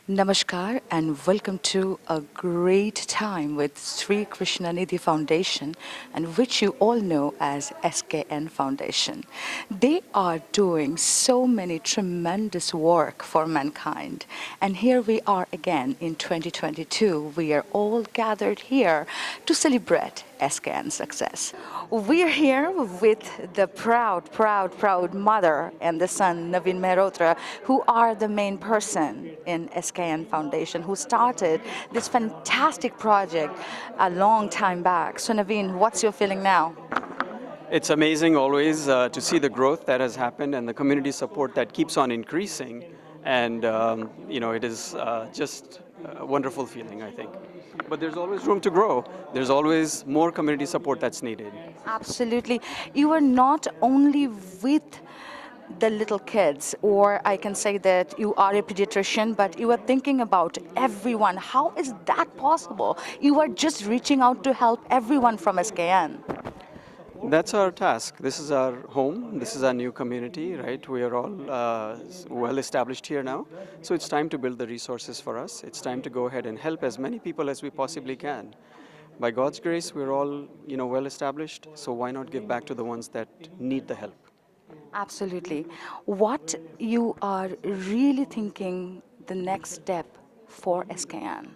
Namaskar and welcome to a great time with Sri Krishnanidhi Foundation, and which you all know as SKN Foundation. They are doing so many tremendous work for mankind, and here we are again in 2022. We are all gathered here to celebrate SKN success. We're here with the proud mother and the son, Naveen Mehrotra, who are the main person in Skn Foundation, who started this fantastic project a long time back. So Naveen, what's your feeling now? It's amazing always to see the growth that has happened and the community support that keeps on increasing. And, it is just a wonderful feeling, I think. But there's always room to grow. There's always more community support that's needed. Absolutely. You are not only with the little kids, or I can say that you are a pediatrician, but you are thinking about everyone. How is that possible? You are just reaching out to help everyone from SKN. That's our task. This is our home. This is our new community, right? We are all well established here now. So it's time to build the resources for us. It's time to go ahead and help as many people as we possibly can. By God's grace, we're all, well established. So why not give back to the ones that need the help? Absolutely. What you are really thinking the next step for SKN?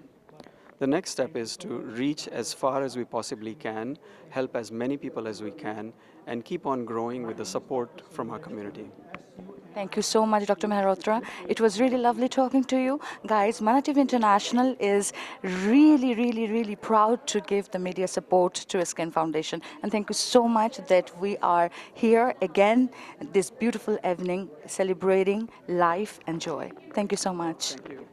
The next step is to reach as far as we possibly can, help as many people as we can, and keep on growing with the support from our community. Thank you so much, Dr. Mehrotra. It was really lovely talking to you. Guys, Manativ International is really proud to give the media support to Skn Foundation. And thank you so much that we are here again this beautiful evening celebrating life and joy. Thank you so much. Thank you.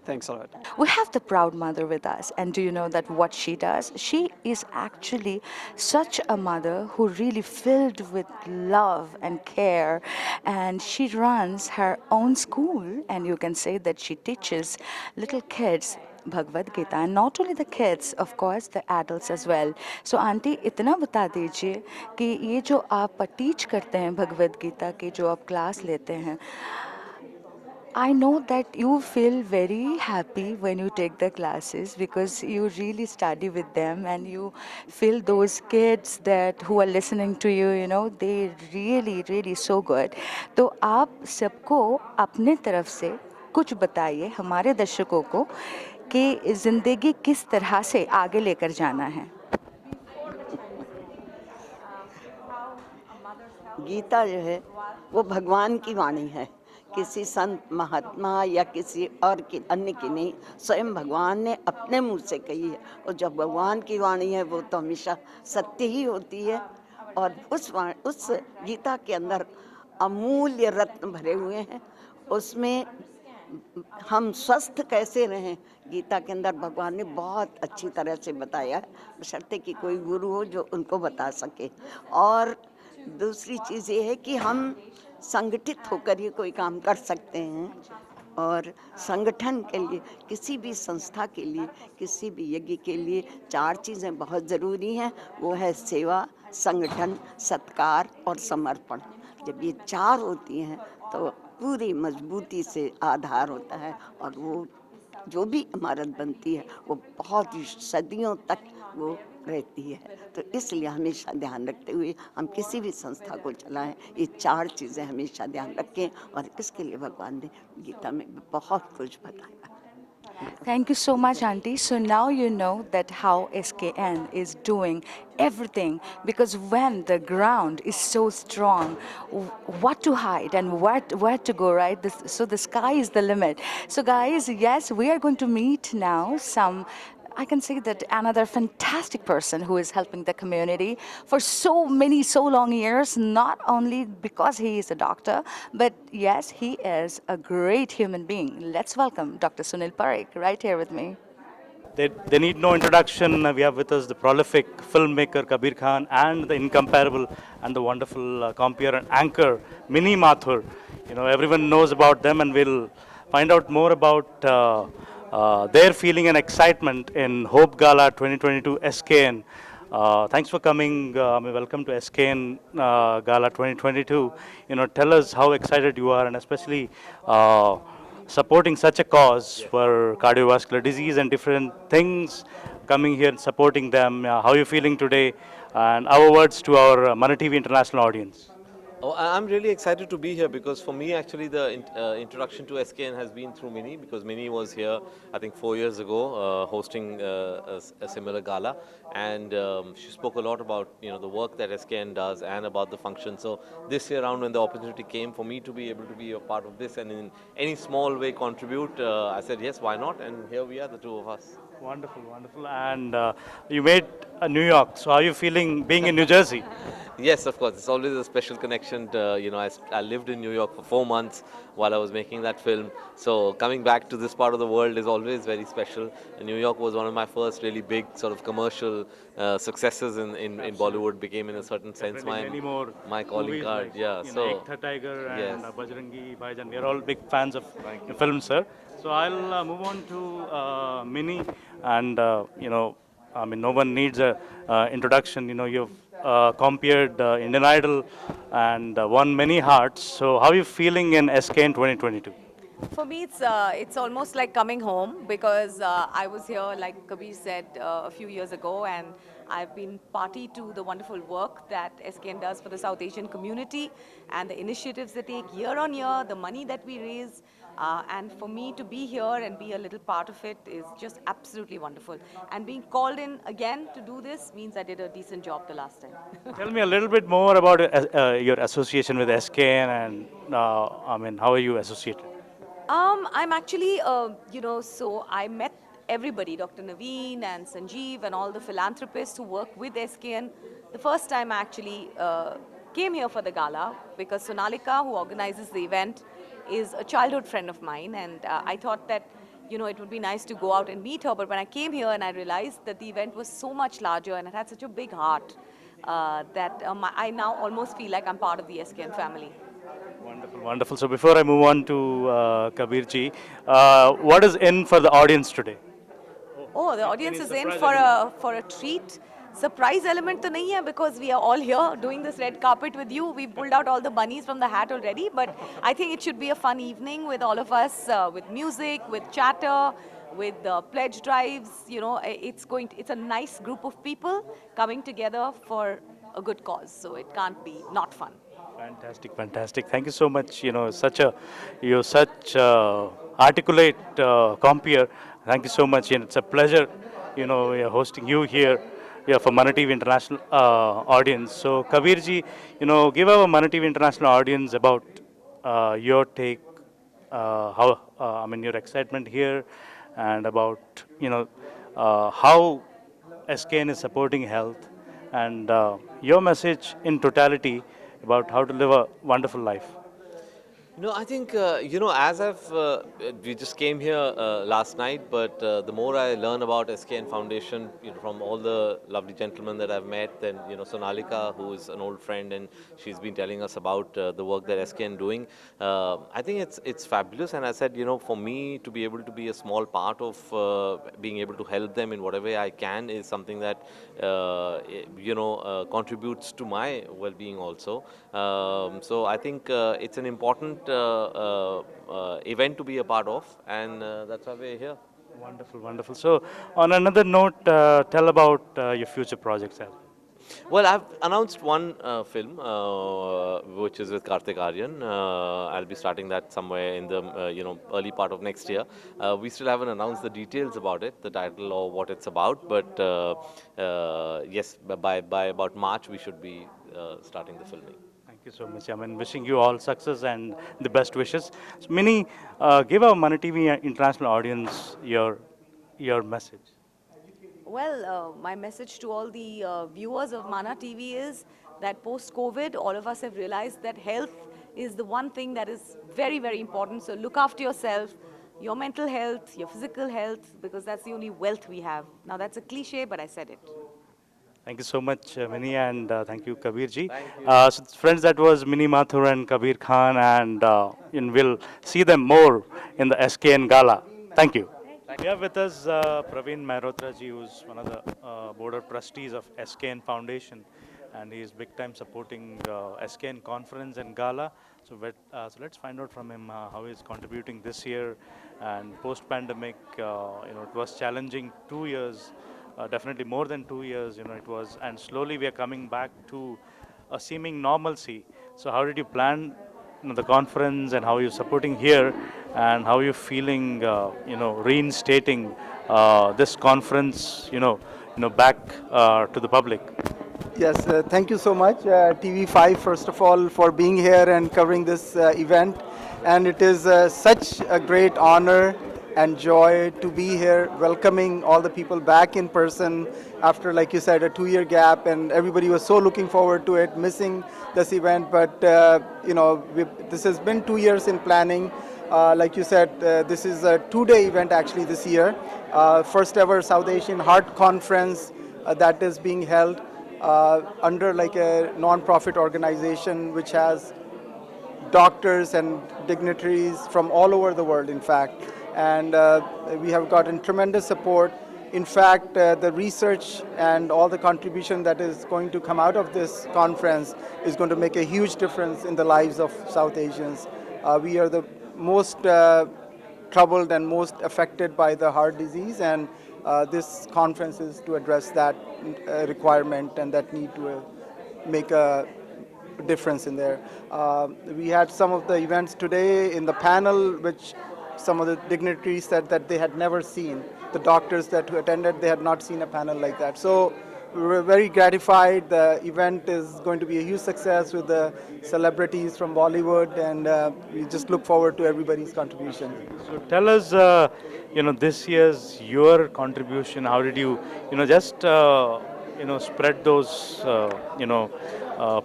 Thanks a lot. We have the proud mother with us, and do you know that what she does? She is actually such a mother who really filled with love and care, and she runs her own school, and you can say that she teaches little kids Bhagavad Gita, and not only the kids, of course, the adults as well. So aunty इतना बता दीजिए कि ये जो आप teach करते हैं भगवद गीता की जो आप क्लास लेते हैं, I know that you feel very happy when you take the classes because you really study with them and you feel those kids that who are listening to you, they really so good. तो आप सबको अपने तरफ से कुछ बताइए हमारे दर्शकों को कि जिंदगी किस तरह से आगे लेकर जाना है. गीता जो है वो भगवान की वाणी है, किसी संत महात्मा या किसी और की अन्य की नहीं, स्वयं भगवान ने अपने मुंह से कही है. और जब भगवान की वाणी है वो तो हमेशा सत्य ही होती है. और उस गीता के अंदर अमूल्य रत्न भरे हुए हैं. उसमें हम स्वस्थ कैसे रहें, गीता के अंदर भगवान ने बहुत अच्छी तरह से बताया है, बशर्ते कि कोई गुरु हो जो उनको बता सके. और दूसरी चीज़ ये है कि हम संगठित होकर ये कोई काम कर सकते हैं. और संगठन के लिए, किसी भी संस्था के लिए, किसी भी यज्ञ के लिए 4 चीज़ें बहुत ज़रूरी हैं. वो है सेवा, संगठन, सत्कार और समर्पण. जब ये 4 होती हैं तो पूरी मजबूती से आधार होता है और वो जो भी इमारत बनती है वो बहुत ही सदियों तक वो रहती है. तो इसलिए हमेशा ध्यान रखते हुए हम किसी भी संस्था को चलाएं, ये 4 चीज़ें हमेशा ध्यान रखें. और इसके लिए भगवान ने गीता में बहुत कुछ बताया. Thank you so much, Auntie. So now you know that how SKN is doing everything, because when the ground is so strong, what to hide and where to go, right? So the sky is the limit. So guys, yes, we are going to meet now I can say that another fantastic person who is helping the community for so long years, not only because he is a doctor, but yes, he is a great human being. Let's welcome Dr. Sunil Parekh right here with me. They need no introduction. We have with us the prolific filmmaker Kabir Khan and the incomparable and the wonderful compeer and anchor Mini Mathur. Everyone knows about them, and we'll find out more about their feeling and excitement in YUPP Gala 2022 SKN. Thanks for coming. Welcome to Skn Gala 2022. Tell us how excited you are, and especially supporting such a cause for cardiovascular disease and different things, coming here and supporting them. How are you feeling today? And our words to our Mana TV international audience. Oh, I'm really excited to be here because for me, actually, the introduction to SKN has been through Mini because Mini was here, I think, 4 years ago, hosting a similar gala, and she spoke a lot about the work that SKN does and about the function. So this year around, when the opportunity came for me to be able to be a part of this and in any small way contribute, I said yes, why not? And here we are, the two of us. Wonderful, wonderful. And you made New York. So how are you feeling being in New Jersey? Yes, of course. It's always a special connection. I lived in New York for 4 months while I was making that film. So coming back to this part of the world is always very special. And New York was one of my first really big sort of commercial successes in Bollywood. Became in a certain sense Many more my calling movies card. like, Yeah. Ek Tha Tiger and Yes. Bajrangi Bhaijaan. We are all big fans of the film, sir. So I'll move on to Mini, and I mean, no one needs a introduction. You've compared Indian Idol and won many hearts. So how are you feeling in SK in 2022? For me, it's almost like coming home because I was here, like Kabir said, a few years ago, and I've been party to the wonderful work that SKN does for the South Asian community and the initiatives they take year on year, the money that we raise. And for me to be here and be a little part of it is just absolutely wonderful. And being called in again to do this means I did a decent job the last time. Tell me a little bit more about your association with SKN, and I mean, how are you associated? I'm actually, so I met everybody, Dr. Naveen and Sanjeev and all the philanthropists who work with SKN. The first time I actually came here for the gala because Sonalika, who organizes the event, is a childhood friend of mine, and I thought that it would be nice to go out and meet her. But when I came here and I realized that the event was so much larger and it had such a big heart that I now almost feel like I'm part of the SKN family. Wonderful, wonderful. So before I move on to Kabirji, what is in for the audience today? Oh, the audience is in for a treat. Surprise element to nahi hai because we are all here doing this red carpet with you. We pulled out all the bunnies from the hat already, but I think it should be a fun evening with all of us, with music, with chatter, with pledge drives. It's a nice group of people coming together for a good cause. So it can't be not fun. Fantastic, fantastic. Thank you so much. You're such articulate compeer. Thank you so much. And it's a pleasure, we are hosting you here, for Mana TV International audience. So Kabirji, give our Mana TV International audience about your take, I mean, your excitement here, and about, how SKN is supporting health, and your message in totality about how to live a wonderful life. I think, as we just came here last night, but the more I learn about SKN Foundation, from all the lovely gentlemen that I've met, and, Sonalika, who is an old friend, and she's been telling us about the work that SKN doing. I think it's fabulous, and I said, for me to be able to be a small part of being able to help them in whatever way I can is something that, contributes to my well-being also. So I think it's an important event to be a part of, and that's why we're here. Wonderful, wonderful. So, on another note, tell about your future projects. Well, I've announced one film, which is with Kartik Aryan. I'll be starting that somewhere in the early part of next year. We still haven't announced the details about it, the title or what it's about, but yes, by about March we should be starting the filming. Thank you so much. I mean, wishing you all success and the best wishes. So, Mini, give our Mana TV international audience your message. Well, my message to all the viewers of Mana TV is that post-COVID, all of us have realized that health is the one thing that is very, very important. So look after yourself, your mental health, your physical health, because that's the only wealth we have. Now, that's a cliche, but I said it. Thank you so much, Mini, and thank you, Kabirji. Thank you. So, friends, that was Mini Mathur and Kabir Khan, and we'll see them more in the Skn Gala. Thank you. We have with us Praveen Mehrotra ji, who's one of the board of trustees of SKN Foundation. and he is big time supporting Skn Conference and Gala. So let's find out from him how he is contributing this year and post-pandemic. It was challenging 2 years, definitely more than 2 years. It was, and slowly we are coming back to a seeming normalcy. So how did you plan the conference, and how are you supporting here, and how are you feeling, reinstating this conference, back to the public? Yes, thank you so much, TV5, first of all, for being here and covering this event. And it is such a great honor and joy to be here, welcoming all the people back in person after, like you said, a 2-year gap. And everybody was so looking forward to it, missing this event. But, this has been 2 years in planning. Like you said, this is a 2-day event actually this year. First ever South Asian Heart Conference that is being held under like a non-profit organization which has doctors and dignitaries from all over the world, in fact. And we have gotten tremendous support. In fact, the research and all the contribution that is going to come out of this conference is going to make a huge difference in the lives of South Asians. We are the most troubled and most affected by the heart disease, and this conference is to address that requirement and that need to make a difference in there. We had some of the events today in the panel, which some of the dignitaries said that they had never seen. The doctors that attended, they had not seen a panel like that. So we were very gratified. The event is going to be a huge success with the celebrities from Bollywood, and we just look forward to everybody's contribution. So tell us, this year's your contribution. How did you, spread those,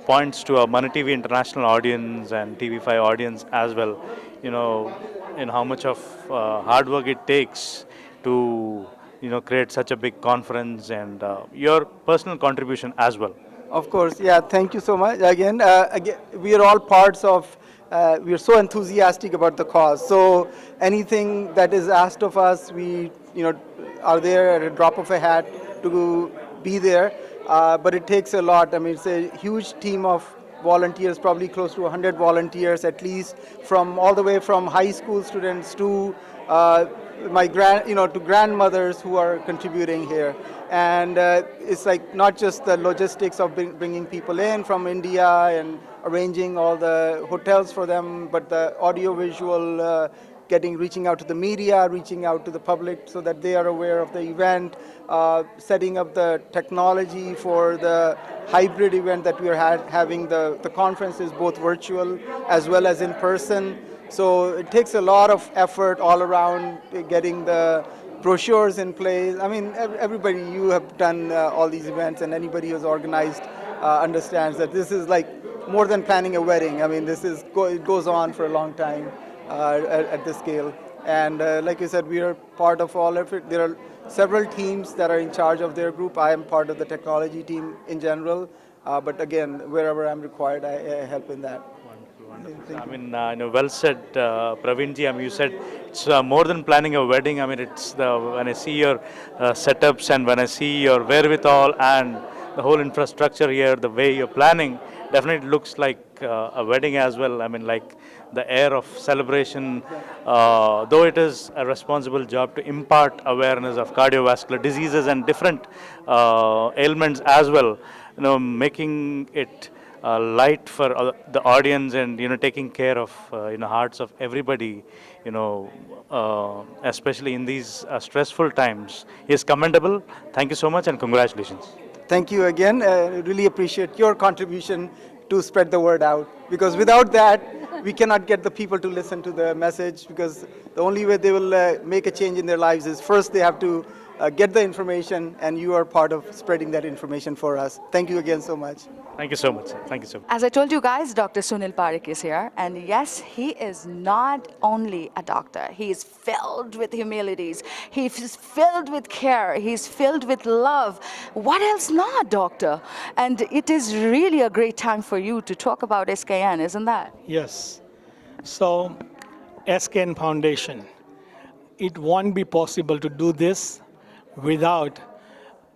points to a Money TV international audience and TV5 audience as well? How much of hard work it takes to, create such a big conference, and your personal contribution as well. Of course, yeah, thank you so much. Again, we are all parts of, we are so enthusiastic about the cause. So anything that is asked of us, we, are there at a drop of a hat to be there. But it takes a lot. I mean, it's a huge team of volunteers, probably close to 100 volunteers at least, from all the way from high school students to to grandmothers who are contributing here. And it's like not just the logistics of bringing people in from India and arranging all the hotels for them, but the audio-visual, reaching out to the media, reaching out to the public so that they are aware of the event, setting up the technology for the hybrid event that we are having. The conference is both virtual as well as in person. So it takes a lot of effort all around getting the brochures in place. I mean, everybody, you have done all these events, and anybody who's organized understands that this is like more than planning a wedding. I mean, it goes on for a long time at this scale. And like I said, we are part of all of it. There are several teams that are in charge of their group. I am part of the technology team in general. But again, wherever I'm required, I help in that. Wonderful. I mean, well said, Praveenji. I mean, you said it's more than planning a wedding. I mean, it's when I see your setups and when I see your wherewithal and the whole infrastructure here, the way you're planning, definitely looks like a wedding as well. I mean, like the air of celebration, though it is a responsible job to impart awareness of cardiovascular diseases and different ailments as well, making it light for the audience, and taking care of hearts of everybody, especially in these stressful times, is commendable. Thank you so much, and congratulations. Thank you again. Really appreciate your contribution to spread the word out, because without that we cannot get the people to listen to the message, because the only way they will make a change in their lives is first they have to get the information, and you are part of spreading that information for us. Thank you again so much. Thank you so much. Thank you so much. As I told you guys, Dr. Sunil Parekh is here. And yes, he is not only a doctor. He is filled with humilities. He is filled with care. He's filled with love. What else not, doctor? And it is really a great time for you to talk about SKN, isn't that? Yes. So, Skn Foundation, it won't be possible to do this without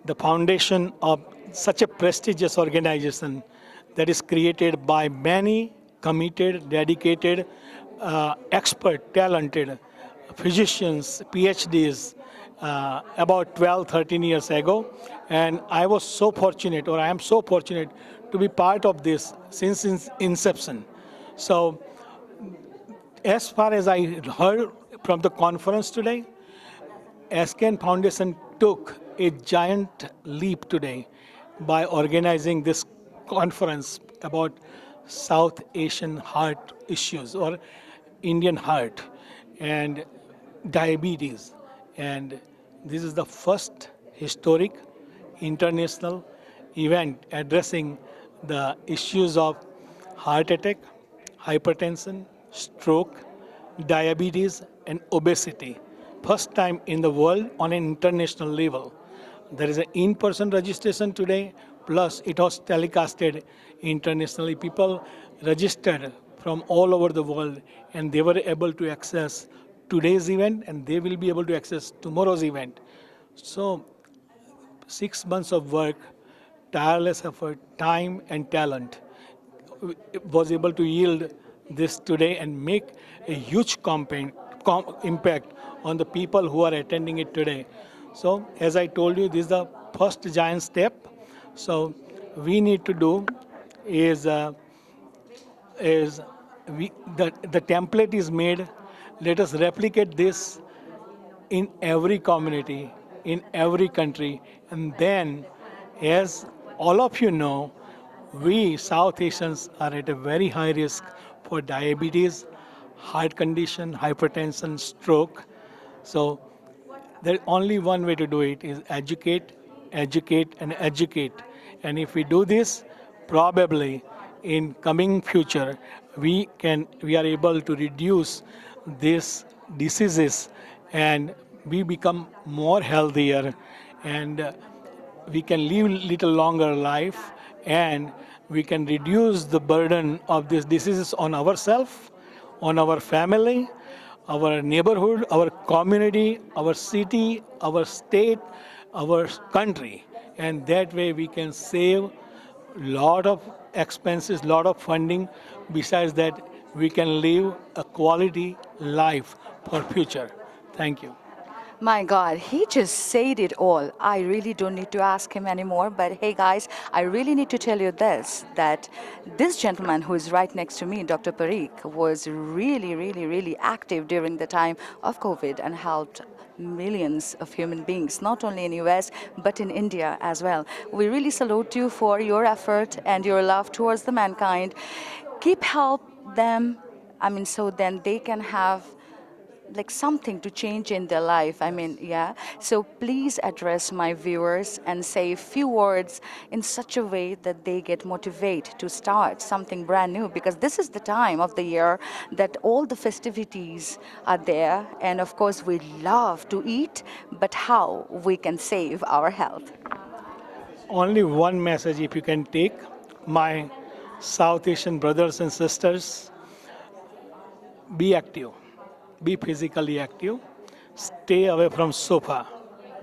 the foundation of such a prestigious organization that is created by many committed, dedicated, expert, talented physicians, PhDs, about 12, 13 years ago. And I was so fortunate, or I am so fortunate, to be part of this since its inception. So, as far as I heard from the conference today, Skn Foundation took a giant leap today by organizing this conference about South Asian heart issues or Indian heart and diabetes. And this is the first historic international event addressing the issues of heart attack, hypertension, stroke, diabetes, and obesity. First time in the world on an international level. There is an in-person registration today, plus it was telecasted internationally. People registered from all over the world, and they were able to access today's event, and they will be able to access tomorrow's event. So 6 months of work, tireless effort, time, and talent was able to yield this today and make a huge impact on the people who are attending it today. So, as I told you, this is the first giant step. So, we need to do is the template is made. Let us replicate this in every community, in every country, and then, as all of you know, we South Asians are at a very high risk for diabetes, heart condition, hypertension, stroke. So there's only one way to do it is educate, educate, and educate. And if we do this, probably in coming future, we are able to reduce these diseases and we become more healthier and we can live little longer life and we can reduce the burden of these diseases on ourselves, on our family, our neighborhood, our community, our city, our state, our country. And that way we can save lot of expenses, lot of funding. Besides that, we can live a quality life for future. Thank you. My God, he just said it all. I really don't need to ask him anymore. But hey, guys, I really need to tell you this, that this gentleman who is right next to me, Dr. Parikh, was really, really, really active during the time of COVID and helped millions of human beings, not only in US, but in India as well. We really salute you for your effort and your love towards the mankind. Keep help them, so then they can have like something to change in their life. Yeah. So please address my viewers and say a few words in such a way that they get motivated to start something brand new, because this is the time of the year that all the festivities are there. And of course, we love to eat, but how we can save our health. Only one message if you can take, my South Asian brothers and sisters, be active. Be physically active. Stay away from sofa.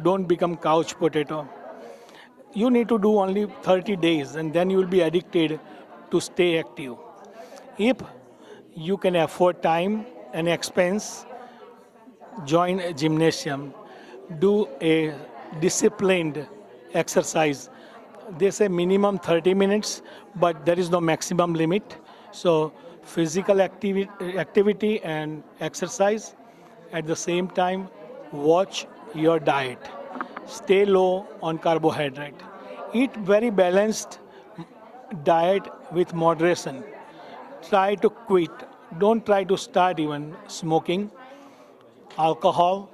Don't become couch potato. You need to do only 30 days and then you will be addicted to stay active. If you can afford time and expense, join a gymnasium. Do a disciplined exercise. They say minimum 30 minutes, but there is no maximum limit. So physical activity and exercise. At the same time, watch your diet. Stay low on carbohydrate. Eat very balanced diet with moderation. Try to quit. Don't try to start even smoking, alcohol,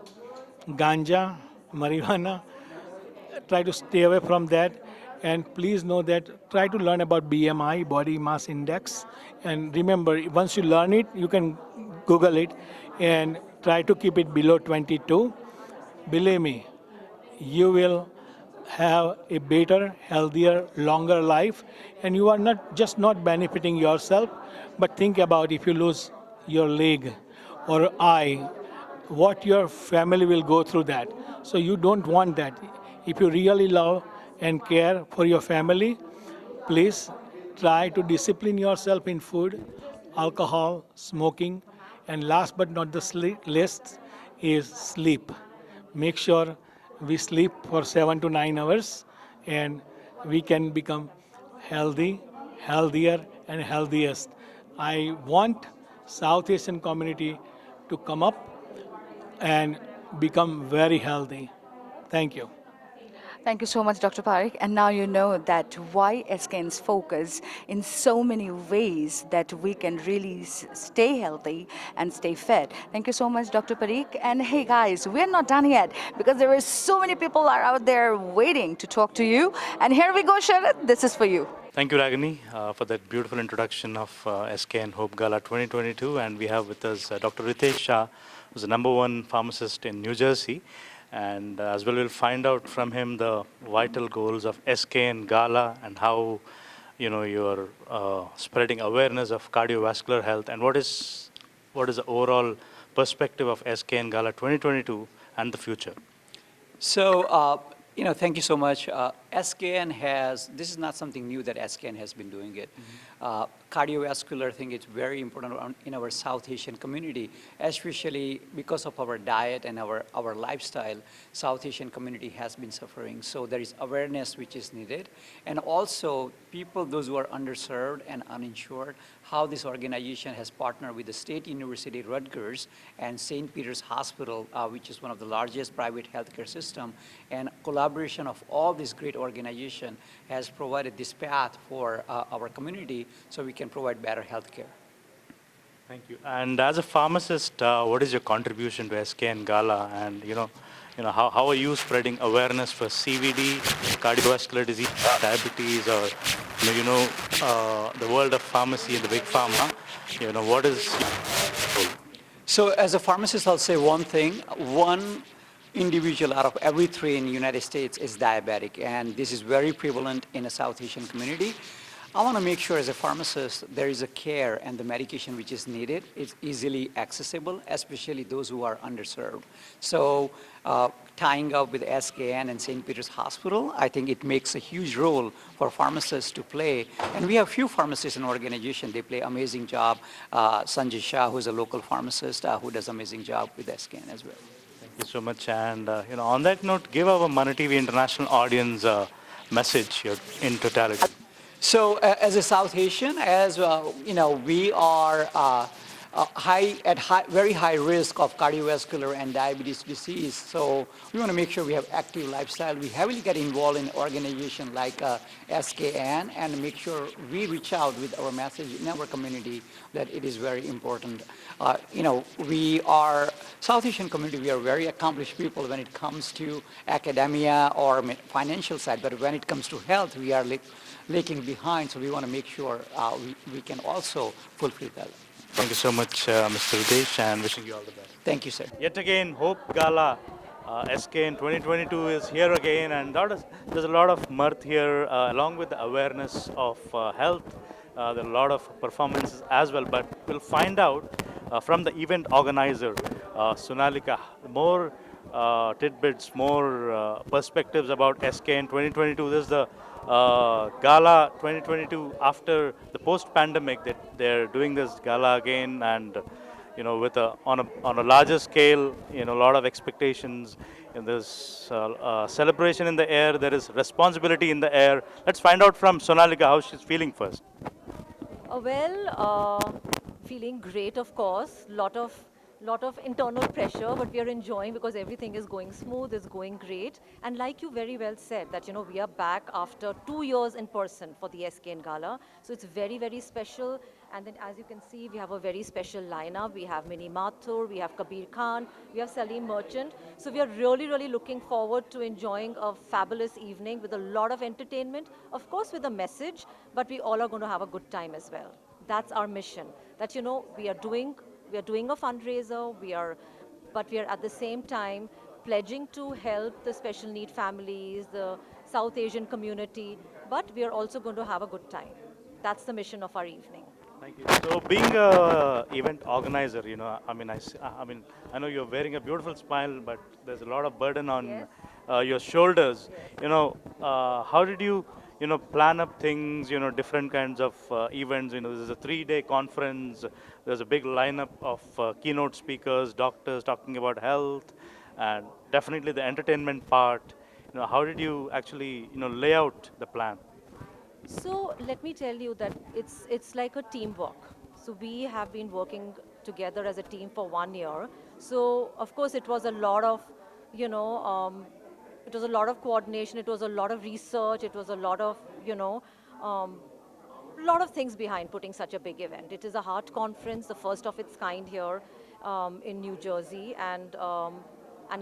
ganja, marijuana. Try to stay away from that. And please know that try to learn about BMI, body mass index. And remember, once you learn it, you can Google it and try to keep it below 22. Believe me, you will have a better, healthier, longer life. And you are not benefiting yourself, but think about if you lose your leg or eye, what your family will go through that. So you don't want that. If you really love and care for your family, please try to discipline yourself in food, alcohol, smoking, and last but not the least is sleep. Make sure we sleep for 7 to 9 hours and we can become healthy, healthier, and healthiest. I want South Asian community to come up and become very healthy. Thank you. Thank you so much, Dr. Parikh. And now you know that why SKN's focus in so many ways that we can really stay healthy and stay fit. Thank you so much, Dr. Parikh. And hey, guys, we're not done yet because there are so many people are out there waiting to talk to you. And here we go, Sharad. This is for you. Thank you, Ragini, for that beautiful introduction of Skn Hope Gala 2022. And we have with us Dr. Ritesh Shah, who's the #1 pharmacist in New Jersey. And as well, we'll find out from him the vital goals of Skn Gala and how you're spreading awareness of cardiovascular health and what is the overall perspective of Skn Gala 2022 and the future. So, thank you so much. SKN this is not something new that SKN has been doing it. Cardiovascular thing is very important in our South Asian community, especially because of our diet and our lifestyle. South Asian community has been suffering. So there is awareness which is needed. And also people, those who are underserved and uninsured, how this organization has partnered with the State University Rutgers and St. Peter's Hospital, which is one of the largest private healthcare system, and collaboration of all these great organization has provided this path for our community so we can provide better healthcare. Thank you. And as a pharmacist, what is your contribution to Skn Gala? And how are you spreading awareness for CVD, cardiovascular disease, diabetes, or the world of pharmacy and the big pharma? What is? So as a pharmacist, I'll say one thing. One individual out of every 3 in the United States is diabetic, and this is very prevalent in the South Asian community. I want to make sure as a pharmacist there is a care and the medication which is needed is easily accessible, especially those who are underserved. So tying up with SKN and St. Peter's Hospital, I think it makes a huge role for pharmacists to play. And we have few pharmacists in our organization. They play amazing job. Sanjay Shah, who is a local pharmacist, who does amazing job with SKN as well. Thank you so much. And on that note, give our Mana TV international audience a message in totality. So as a South Asian, as we are very high risk of cardiovascular and diabetes disease. So we want to make sure we have active lifestyle. We heavily get involved in organizations like SKN and make sure we reach out with our message in our community that it is very important. We are, South Asian community, we are very accomplished people when it comes to academia or financial side, but when it comes to health, we are lagging behind, so we want to make sure we can also fulfill that. Thank you so much, Mr. Ritesh, and wishing you all the best. Thank you, sir. Yet again, Hope Gala Skn 2022 is here again, and there's a lot of mirth here, along with the awareness of health. There are a lot of performances as well, but we'll find out from the event organizer, Sonalika, more tidbits, more perspectives about Skn 2022. This is the Gala 2022 after the post-pandemic that they're doing this gala again, and with on a larger scale, a lot of expectations. And there's celebration in the air. There is responsibility in the air. Let's find out from Sonalika how she's feeling first. Feeling great, of course. Lot of internal pressure, but we are enjoying because everything is going smooth, it's going great. And like you very well said, that we are back after 2 years in person for the Skn Gala. So it's very, very special. And then as you can see, we have a very special lineup. We have Mini Mathur, we have Kabir Khan, we have Salim Merchant. So we are really, really looking forward to enjoying a fabulous evening with a lot of entertainment, of course with a message, but we all are going to have a good time as well. That's our mission, that we are doing a fundraiser, but we are at the same time pledging to help the special need families, the South Asian community, but we are also going to have a good time. That's the mission of our evening. Thank you. So, being a event organizer, I mean, I know you're wearing a beautiful smile, but there's a lot of burden on Yes. your shoulders. How did you, plan up things? Different kinds of events. There's a 3-day conference. There's a big lineup of keynote speakers, doctors talking about health, and definitely the entertainment part. How did you actually, lay out the plan? So let me tell you that it's like a teamwork. So we have been working together as a team for 1 year. So of course it was a lot of, you know, it was a lot of coordination. It was a lot of research. It was a lot of, um, lot of things behind putting such a big event. It is a heart conference, the first of its kind here in New Jersey, and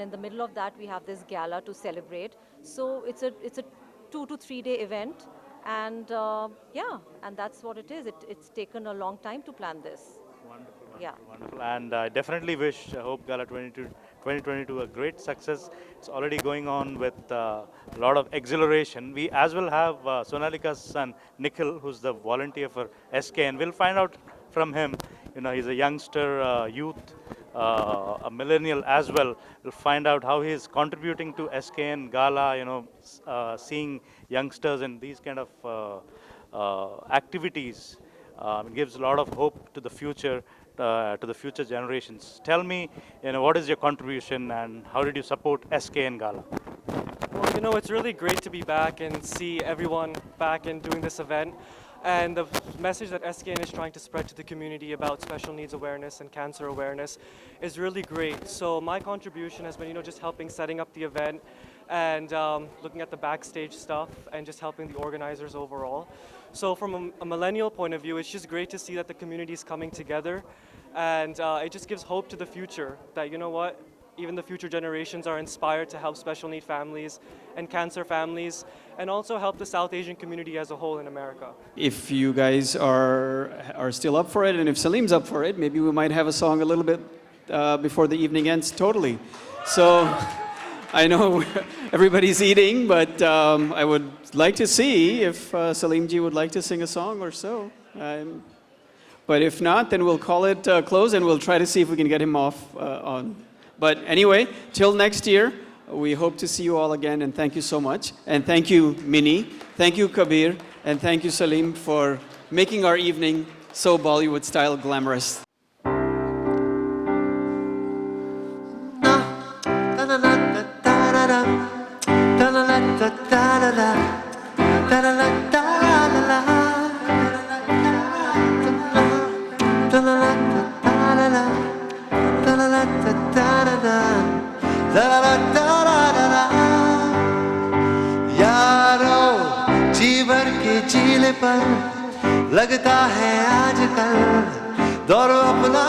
in the middle of that we have this gala to celebrate. So it's a 2 to 3 day event, and yeah, and that's what it is. It's taken a long time to plan this. Wonderful, Yeah. wonderful, wonderful. And I definitely wish Hope Gala 2022 a great success. It's already going on with a lot of exhilaration. We as well have Sonalika's son, Nikhil, who's the volunteer for SKN. We'll find out from him. He's a youngster, youth, a millennial as well. We'll find out how he's contributing to SKN Gala, seeing youngsters in these kind of activities. It gives a lot of hope to the future generations. Tell me, what is your contribution and how did you support SKN Gala? Well, it's really great to be back and see everyone back and doing this event. And the message that SKN is trying to spread to the community about special needs awareness and cancer awareness is really great. So my contribution has been, just helping setting up the event and looking at the backstage stuff and just helping the organizers overall. So from a millennial point of view, it's just great to see that the community is coming together, and it just gives hope to the future that, even the future generations are inspired to help special need families and cancer families, and also help the South Asian community as a whole in America. If you guys are still up for it, and if Salim's up for it, maybe we might have a song a little bit before the evening ends totally. So I know everybody's eating, but I would like to see if Salimji would like to sing a song or so. But if not, then we'll call it close, and we'll try to see if we can get him off on. But anyway, till next year, we hope to see you all again, and thank you so much. And thank you, Minnie, thank you, Kabir, and thank you, Salim, for making our evening so Bollywood-style glamorous. यारो जी भर के चीले पर लगता है आजकल दौड़ो अपना